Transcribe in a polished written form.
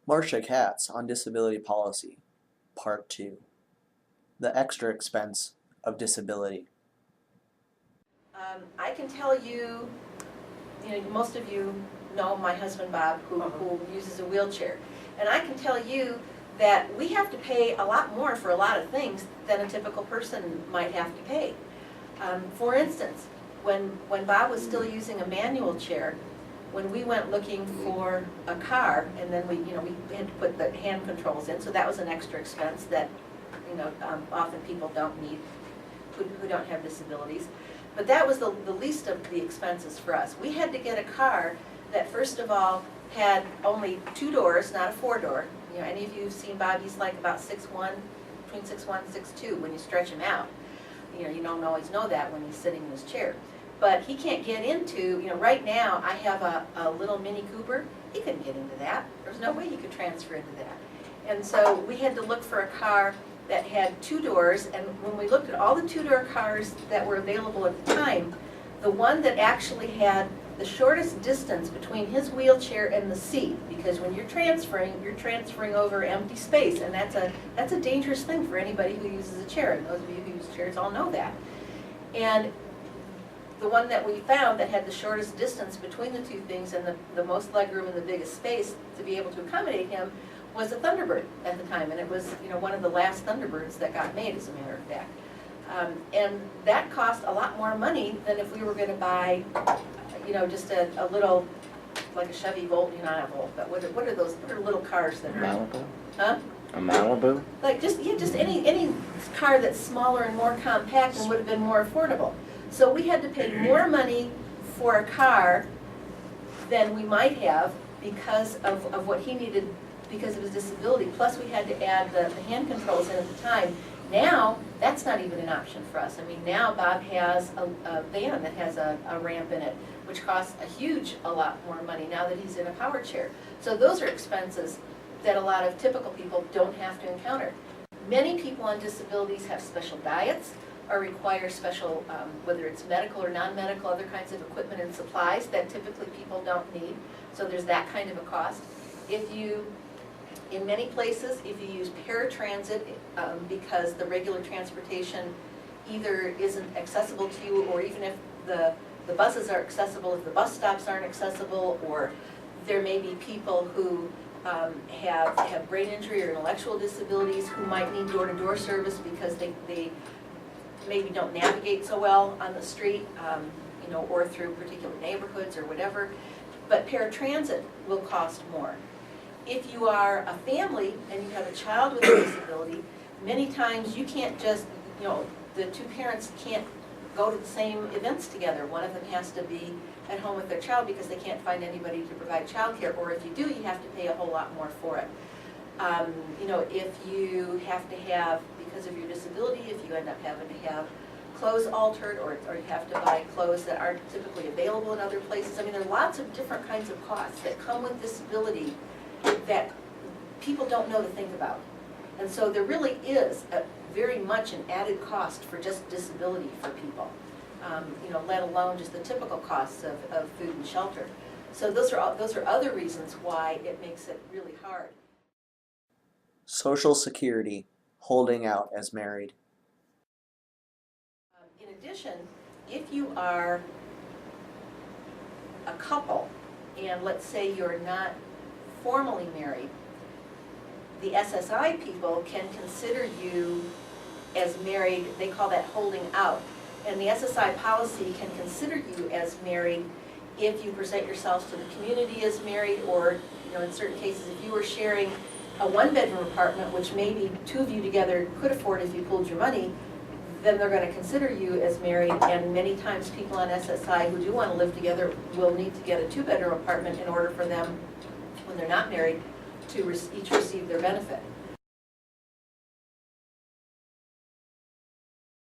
Marsha Katz on Disability Policy, Part 2. The extra expense of disability. I can tell you, most of you know my husband Bob, who uses a wheelchair. And I can tell you that we have to pay a lot more for a lot of things than a typical person might have to pay. For instance, when Bob was still using a manual chair, when we went looking for a car, and then we had to put the hand controls in, so that was an extra expense that often people don't need, who don't have disabilities. But that was the least of the expenses for us. We had to get a car that, first of all, had only 2 doors, not a 4-door. Any of you have seen Bob, he's like about 6'1", between 6'1" and 6'2" when you stretch him out. You don't always know that when he's sitting in his chair. But he can't get into, right now I have a little Mini Cooper. He couldn't get into that. There's no way he could transfer into that. And so we had to look for a car that had 2 doors, and when we looked at all the 2-door cars that were available at the time, the one that actually had the shortest distance between his wheelchair and the seat, because when you're transferring over empty space, and that's a dangerous thing for anybody who uses a chair, and those of you who use chairs all know that. And the one that we found that had the shortest distance between the 2 things and the most legroom and the biggest space to be able to accommodate him was a Thunderbird at the time, and it was one of the last Thunderbirds that got made, as a matter of fact. And that cost a lot more money than if we were going to buy, just a little, like a Chevy Volt, not a Volt, but what are those? What are little cars that are? Malibu? Huh? A Malibu? Like just any car that's smaller and more compact and would have been more affordable. So we had to pay more money for a car than we might have because of what he needed because of his disability. Plus we had to add the hand controls in at the time. Now, that's not even an option for us. I mean, now Bob has a van that has a ramp in it, which costs a lot more money now that he's in a power chair. So those are expenses that a lot of typical people don't have to encounter. Many people on disabilities have special diets or require special, whether it's medical or non-medical, other kinds of equipment and supplies that typically people don't need. So there's that kind of a cost. In many places, if you use paratransit, because the regular transportation either isn't accessible to you, or even if the buses are accessible, if the bus stops aren't accessible, or there may be people who have brain injury or intellectual disabilities who might need door-to-door service because they maybe don't navigate so well on the street, or through particular neighborhoods or whatever. But paratransit will cost more. If you are a family and you have a child with a disability, many times you can't just, the 2 parents can't go to the same events together. One of them has to be at home with their child because they can't find anybody to provide childcare, or if you do, you have to pay a whole lot more for it. If you have to have, because of your disability, if you end up having to have clothes altered, or you have to buy clothes that aren't typically available in other places. I mean, there are lots of different kinds of costs that come with disability that people don't know to think about. And so there really is very much an added cost for just disability for people, let alone just the typical costs of food and shelter. So those are other reasons why it makes it really hard. Social Security, holding out as married. In addition, if you are a couple, and let's say you're not formally married, the SSI people can consider you as married. They call that holding out. And the SSI policy can consider you as married if you present yourselves to the community as married, or in certain cases if you were sharing a 1-bedroom apartment, which maybe 2 of you together could afford if you pooled your money, then they're going to consider you as married. And many times people on SSI who do want to live together will need to get a 2-bedroom apartment in order for them, when they're not married, to each receive their benefit.